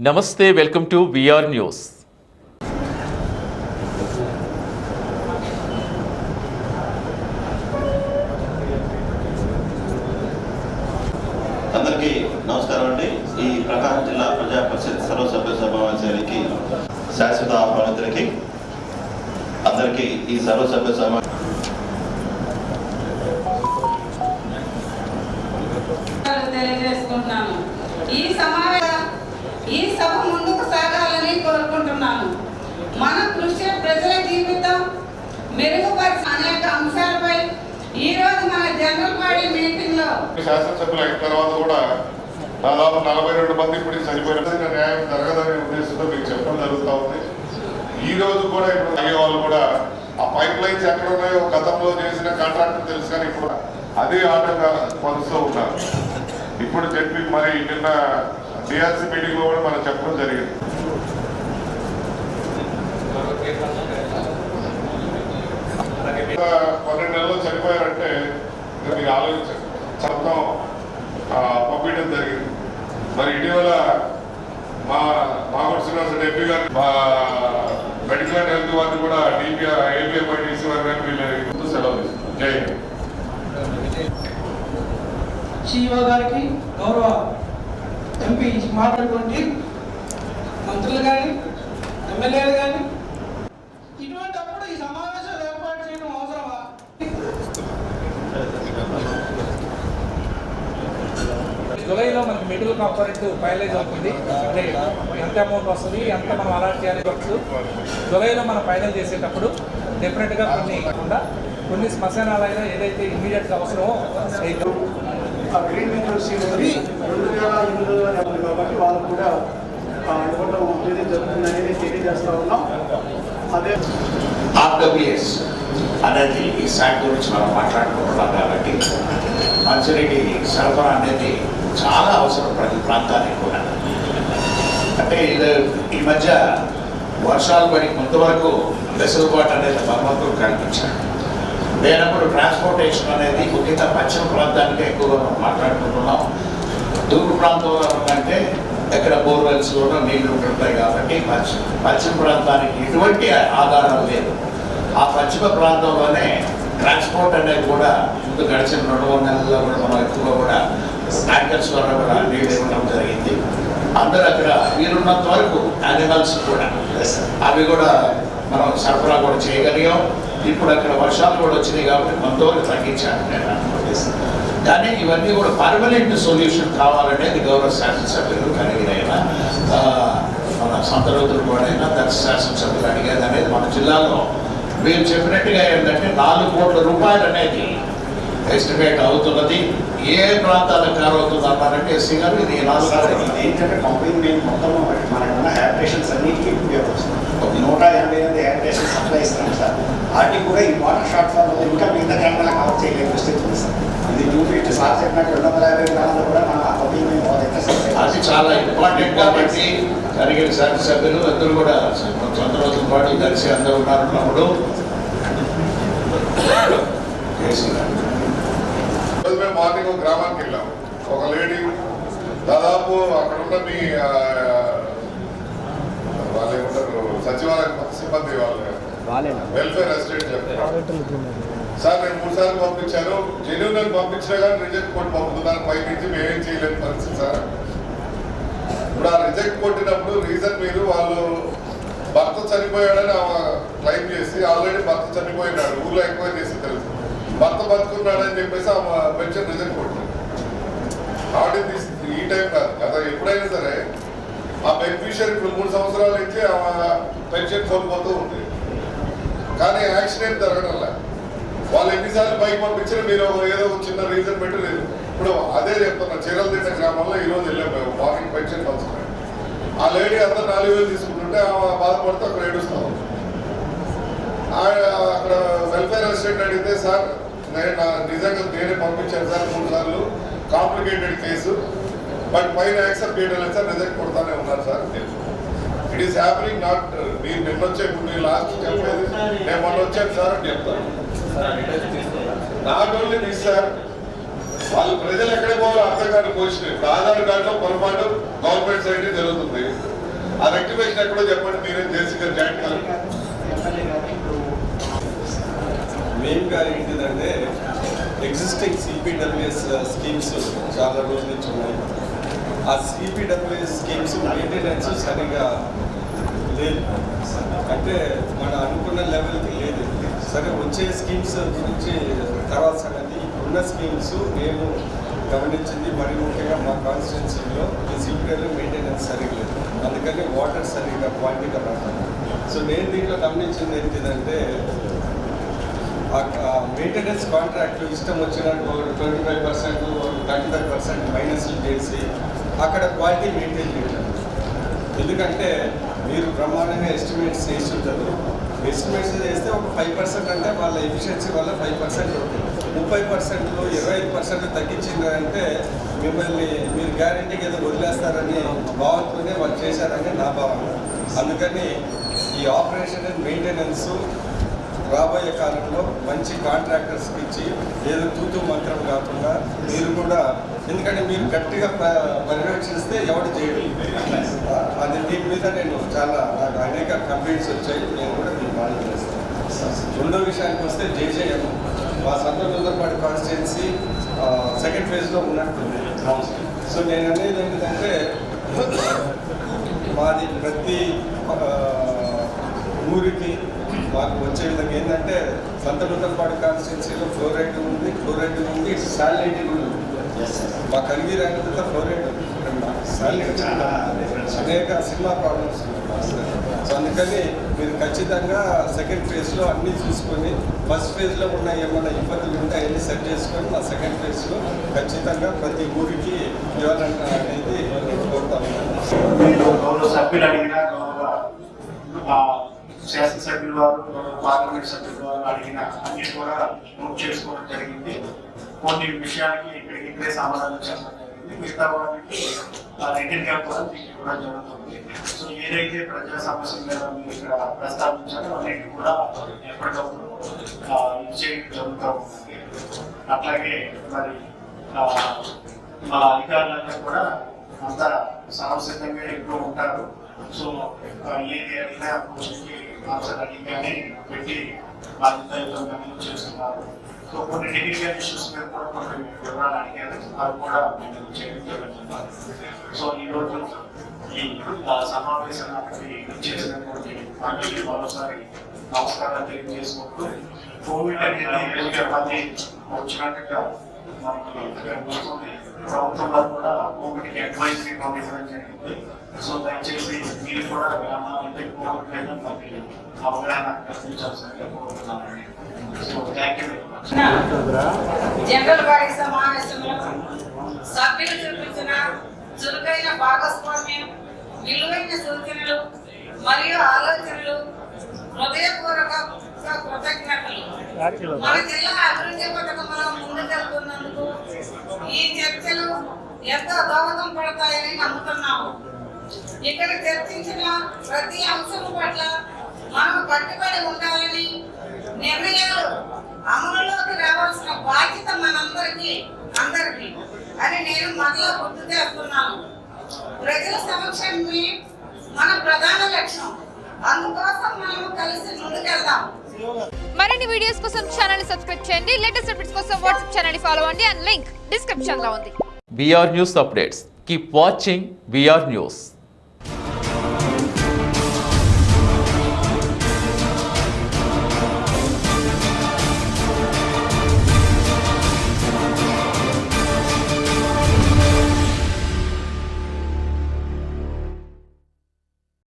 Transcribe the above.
నమస్తే, welcome to VR news. అందరికీ నమస్కారం అండి. ఈ ప్రకాశం జిల్లా ప్రజా పరిషత్ సర్వసభ్య సమావేశానికి శాశ్వత ఆహ్వానితులకి అందరికీ ఈ సర్వసభ్య తెలియజేసుకుంటున్నాను. ఈ సభ ముందుకు సాగాలని కోరుకుంటున్నాను. మన కృషి ప్రజల జీవితం మెరుగుపరిచే అనేక అంశాలపై ఈ రోజు మన జనరల్ బాడీ మీటింగ్ లో శాసనసభ్యులు అయిన తర్వాత కూడా దాదాపు 42 మంది ఇప్పుడు చనిపోయిన న్యాయం జరగదనే ఉద్దేశంతో మీకు చెప్పడం జరుగుతూ ఉంది. ఈ రోజు కూడా ఇప్పుడు అయ్యే వాళ్ళు కూడా ఆ పైప్ లైన్స్ ఎక్కడ ఉన్నాయో గతంలో చేసిన కాంట్రాక్టర్ తెలుసు, కానీ ఇప్పుడు అదే ఆటంగా కొలుస్తూ ఉన్నారు. ఇప్పుడు చెప్పి మరి నిన్న డిఆర్సీ మీటింగ్ లో కూడా మనం చెప్పడం జరిగింది. ఇంకా 12 నెలలు చనిపోయారంటే మీరు ఆలోచించండి. చట్టం పంపించడం జరిగింది. మరి ఇటీవల మా మాగుడు శ్రీనివాసరెడ్డి ఎంపీ గారు మా మెడికల్ అండ్ హెల్త్ వారిని కూడా ఏపీఎంఐ డీసీ వారి గారు వీళ్ళు సెలవు తీసుకున్నారు. జై హింద్. సిఇఓ గారికి, గౌరవ ఎంపీ మాట్లాడుకోండి, మంత్రులు కానీ ఎమ్మెల్యేలు కానీ ఇటువంటిప్పుడు ఈ సమావేశాలు ఏర్పాటు చేయడం అవసరమా? జూలైలో మనకి మిడిల్ కాంపోనెంట్ ఫైనలైజ్ అవుతుంది. అంటే ఎంత అమౌంట్ వస్తుంది, ఎంత మనం అలాట్ చేయాలి వచ్చు. జూలైలో మనం ఫైనల్ చేసేటప్పుడు డెఫినెట్గా కొన్ని కాకుండా కొన్ని శ్మశానాలైనా ఏదైతే ఇమీడియట్గా అవసరమో గ్రీన్ యూనివర్సిటీ 2008 కాబట్టి వాళ్ళు కూడా ఇవ్వడం అనేది జరుగుతుందనేది తెలియజేస్తా ఉన్నాం. అదే ఆర్డబ్ల్యూఎస్ అనేది ఈ శాఖ గురించి మనం మాట్లాడుకుంటున్నాం కాబట్టి మంచినీటి సరఫరా అనేది చాలా అవసరం ప్రతి ప్రాంతానికి కూడా. అంటే ఈ మధ్య వర్షాలు పడి కొంతవరకు వెసులుబాటు అనేది భగవంతుడు కల్పించాడు. లేనప్పుడు ట్రాన్స్పోర్టేషన్ అనేది ముఖ్యంగా పశ్చిమ ప్రాంతానికి ఎక్కువగా మనం మాట్లాడుకుంటున్నాం. తూర్పు ప్రాంతంలో అంటే ఎక్కడ బోర్వెల్స్ కూడా నీళ్లు ఉంటుంటాయి కాబట్టి పశ్చిమ ప్రాంతానికి ఎటువంటి ఆధారాలు లేదు. ఆ పశ్చిమ ప్రాంతంలోనే ట్రాన్స్పోర్ట్ అనేది కూడా ముందు గడిచిన 2-3 నెలల్లో కూడా మనం ఎక్కువగా కూడా ట్యాంకర్స్ ద్వారా కూడా నీళ్ళు ఇవ్వడం జరిగింది. అందరూ అక్కడ వీరున్నంత వరకు యానిమల్స్ కూడా అవి కూడా మనం సరఫరా కూడా చేయగలిగాం. ఇప్పుడు అక్కడ వర్షాలు కూడా వచ్చినాయి కాబట్టి కొంతవరకు తగ్గించాను నేను అనుకుంటున్నాను. కానీ ఇవన్నీ కూడా పర్మనెంట్ సొల్యూషన్ కావాలనేది గౌరవ శాసనసభ్యులు కలిగినైనా మన సొంత రోజులు కూడా అయినా దర్శ శాసనసభ్యులు అడిగేది అనేది మన జిల్లాలో మీరు చెప్పినట్టుగా ఏంటంటే 4 కోట్ల రూపాయలు అనేది ఎస్టిమేట్ అవుతున్నది. ఏ ప్రాంతాలకు కారవుతుంది అన్నారంటే ఎస్సీ గారు ఇది 4 కోట్లు ఏంటంటే కంపెనీ మేము మొత్తం మనకున్న హ్యాబిటేషన్స్ అన్నిటికీ ఉపయోగపడుతుంది. 188 హ్యాబిటేషన్ సప్లై ఇస్తున్నాం సార్. వాటికి కూడా ఈ వాటర్ షార్ట్ ఫాల్ వల్ల ఇంకా మిగతా గ్రామాలకు కవర్ చేయలేని స్థితి ఉంది సార్. ఇది 250 సార్ చెప్పినట్టు 250 గ్రామాలు కూడా మన కంపెనీ మేము అది చాలా ఇంపార్టెంట్ కాబట్టి కలిగిన శాసనసభ్యులు అందరూ కూడా సొంత రోజుల పాటు కలిసి అందరూ ఉన్నారన్నప్పుడు మేము మార్నింగ్ ఒక గ్రామానికి వెళ్ళాం. ఒక లేడీ దాదాపు అక్కడ ఉన్న మీ వాళ్ళు ఏమంటారు సచివాలయం సిబ్బంది వాళ్ళు వెల్ఫేర్ అసిస్టెంట్ చెప్తారు, సార్ నేను 3 సార్లు పంపించాను, జెన్యూన్ పంపించినా కానీ రిజెక్ట్ కొట్టి పంపుతున్నాను, పై నుంచి మేమేం చేయలేని పరిస్థితి సార్. ఇప్పుడు ఆ రిజెక్ట్ కొట్టినప్పుడు రీజన్ మీరు వాళ్ళు భర్త చనిపోయాడని క్లెయిమ్ చేసి ఆల్రెడీ భర్త చనిపోయినాడు, ఊళ్ళో ఎంక్వైరీ చేసి తెలుసు, భర్త బతుకున్నాడని చెప్పేసి ఆ పెన్షన్ రిజెక్ట్ కొట్టారు. కాబట్టి ఈ టైం కాదు కదా, ఎప్పుడైనా సరే ఆ బెనిఫిషియరీ ఇప్పుడు 3 సంవత్సరాల నుంచి ఆ పెన్షన్ కోల్పోతూ ఉంది. కానీ యాక్షన్ ఏం జరగడంలా. వాళ్ళు ఎన్నిసార్లు పైకి పంపించినా మీరు ఏదో చిన్న రీజన్ పెట్టలేదు. ఇప్పుడు అదే చెప్తున్నా, చీరల తిన్న గ్రామంలో ఈరోజు వెళ్ళాం మేము మార్నింగ్ పెన్షన్ పంచుకున్నాం. ఆ లేడీ అంతా 4,000 తీసుకుంటుంటే బాధపడుతూ అక్కడ ఏడుస్తాం. అక్కడ వెల్ఫేర్ అసిస్టెంట్ అడిగితే సార్ నేను నిజంగా నేనే పంపించాను సార్ 3 సార్లు, కాంప్లికేటెడ్ కేసు, బట్ పైన యాక్సెప్ట్ చేయడం లేదు సార్, రిజెక్ట్ కొడతానే ఉన్నారు sir. It is happening. Not మీరు నిన్న వచ్చే ఇప్పుడు మీరు లాస్ట్ చెప్పేది నేను మొన్న వచ్చాను సార్ అని చెప్తాను. నాట్ ఓన్లీ దిస్ సార్, వాళ్ళు ప్రజలు ఎక్కడికి పోవాలో అర్థం కాని పొజిషన్. ఇప్పుడు ఆధార్ కార్డులో పొరపాటు గవర్నమెంట్ సైడ్ జరుగుతుంది. ఆ రెక్టిఫికేషన్ ఎక్కడో చెప్పండి, మీరే జేసీ గారు జాయింట్ కలెక్టర్. మెయిన్గా ఏంటిదంటే ఎగ్జిస్టింగ్ సిపిడబ్ల్యూఎస్ స్కీమ్స్ చాలా రోజుల నుంచి ఉన్నాయి. ఆ సిపిడబ్ల్యూఎస్ స్కీమ్స్ మెయింటెనెన్స్ సరిగా లేదు, అంటే మన అనుకున్న లెవెల్కి లేదు. సరే వచ్చే స్కీమ్స్ గురించి తర్వాత సంగతి. ఇప్పుడున్న స్కీమ్స్ మేము గమనించింది మరి ముఖ్యంగా మా కాన్స్టిట్యున్సీలో ఈ సిపిడబ్ల్యూ మెయింటెనెన్స్ సరిగా లేదు, అందుకని వాటర్ సరిగా క్వాలిటీగా రావాలి. సో నేను దీంట్లో గమనించింది ఏంటిదంటే మెయింటెనెన్స్ కాంట్రాక్ట్ ఇష్టం వచ్చినట్టు 25%, 35% మైనస్లు చేసి అక్కడ క్వాలిటీ మెయింటైన్ చేయడం. ఎందుకంటే మీరు బ్రహ్మాండంగా ఎస్టిమేట్స్ చేసి ఉంటారు, ఎస్టిమేట్స్ చేస్తే ఒక 5% అంటే వాళ్ళ ఎఫిషియన్సీ వల్ల 5% ఉంటుంది. 30%లో 25% తగ్గించిందంటే మిమ్మల్ని మీరు గ్యారెంటీకి ఏదో వదిలేస్తారని భావంతోనే వాళ్ళు చేశారని నా భావన. అందుకని ఈ ఆపరేషన్ అండ్ మెయింటెనెన్స్ రాబోయే కాలంలో మంచి కాంట్రాక్టర్స్కి ఇచ్చి ఏదో తూతూ మంత్రం కాకుండా మీరు కూడా, ఎందుకంటే మీరు గట్టిగా పర్యవేక్షిస్తే ఎవరు చేయడం. అది దీని మీద నేను నాకు అనేక కంప్లైంట్స్ వచ్చాయి, నేను కూడా దీన్ని మానిటర్ చేస్తాను. రెండో విషయానికి వస్తే జేజేఎం మా సంతోషపాటి కాన్స్టిట్యున్సీ సెకండ్ ఫేజ్లో ఉన్నట్టుంది. సో నేను అనేది ఏంటంటే మాది ప్రతి ఊరికి మాకు వచ్చే విధంగా ఏంటంటే సంతనూతలపాడు కాన్స్టిట్యున్సీలో ఫ్లోరైడ్ ఉంది, సాలినిటీ కూడా ఉంది. మా కలిగి రంగంతా ఫ్లోరైడ్ ఉంది, సాలినిటీ అనేక సినిమా ప్రాబ్లమ్స్ ఉన్నాయి. సో అందుకని మీరు ఖచ్చితంగా సెకండ్ ఫేజ్లో అన్నీ చూసుకొని ఫస్ట్ ఫేజ్లో ఉన్న ఏమైనా ఇబ్బందులు ఉంటే అవన్నీ సెట్ చేసుకొని మా సెకండ్ ఫేజ్లో ఖచ్చితంగా ప్రతి ఊరికి ఇవ్వాలన్న అనేది నేను కోరుతాను. గౌరవ సభ్యులు అడిగిన శాసనసభ్యుల వారు, పార్లమెంట్ సభ్యుల వారు అడిగిన అన్ని కూడా నోట్ చేసుకోవడం జరిగింది. కొన్ని విషయాలకి ఇక్కడే సమాధానం చెప్పడం జరిగింది, మిగతా వారికి రిటర్న్ గా కూడా తీసుకోవడం జరుగుతుంది. సో ఏదైతే ప్రజా సమస్యల మీద మీరు ఇక్కడ ప్రస్తావించారో అన్నిటి కూడా ఎప్పటికప్పుడు చేయడం జరుగుతూ ఉంటుంది. అట్లాగే మరి మా అధికారులందరూ కూడా అంతా సమసిద్ధంగా ఎక్కువ ఉంటారు. సో ఏది అడిగినా ఆన్సర్ అడిగానే పెట్టి బాధ్యతగా చేస్తున్నారు. సో కొన్ని టెక్నికల్ ఇష్యూస్ మీద కూడా కొన్ని వివరాలు అడిగారు, అవి కూడా మేము చేయడం జరుగుతున్నారు. సో ఈరోజు ఈ సమావేశానికి చేసినటువంటి అందరికీ మరోసారి నమస్కారాలు తెలియజేసుకుంటూ, కోవిడ్ అనేది మంది వచ్చినట్టుగా మనకి ప్రభుత్వం వారు కూడా కోవిడ్కి అడ్వైజరీ పంపించడం జరిగింది. సో దయచేసి మీరు కూడా గ్రామాలంటే కోవిడ్ మీద మనకి అవగాహన కల్పించాల్సిందిగా కోరుతున్నానండి. So thank you very much. General body సమావేశంలో సభ్యులు చూపించిన చురుకైన భాగస్వామ్యం, విలువైన సూచనలు మరియు ఆలోచనలు హృదయపూర్వక కృతజ్ఞతలు. మన జిల్లా అభివృద్ధి పథకంలో ముందుకెళ్తున్నందుకు ఈ చర్చలు ఎంతో దోహదం పడతాయని నమ్ముతున్నాము. ఇక్కడ చర్చించిన ప్రతి అంశం పట్ల మనం కట్టుబడి ఉండాలని, నిర్ణయాలు అమలులోకి రావాల్సిన బాధ్యత అందరికీ అని నేను మరలా గుర్తు చేస్తున్నాను. ప్రజల సమక్షమే మన ప్రధాన లక్ష్యం, అందుకోసం మనం కలిసి ముందుకెళ్దాం. మరిన్ని వీడియోస్ కోసం ఛానల్ ని సబ్స్క్రైబ్ చేయండి. లేటెస్ట్ అప్డేట్స్ కోసం వాట్సాప్ ఛానల్ ని ఫాలో అవ్వండి. అండ్ లింక్ డిస్క్రిప్షన్ లో ఉంది. VR News updates. Keep watching VR News.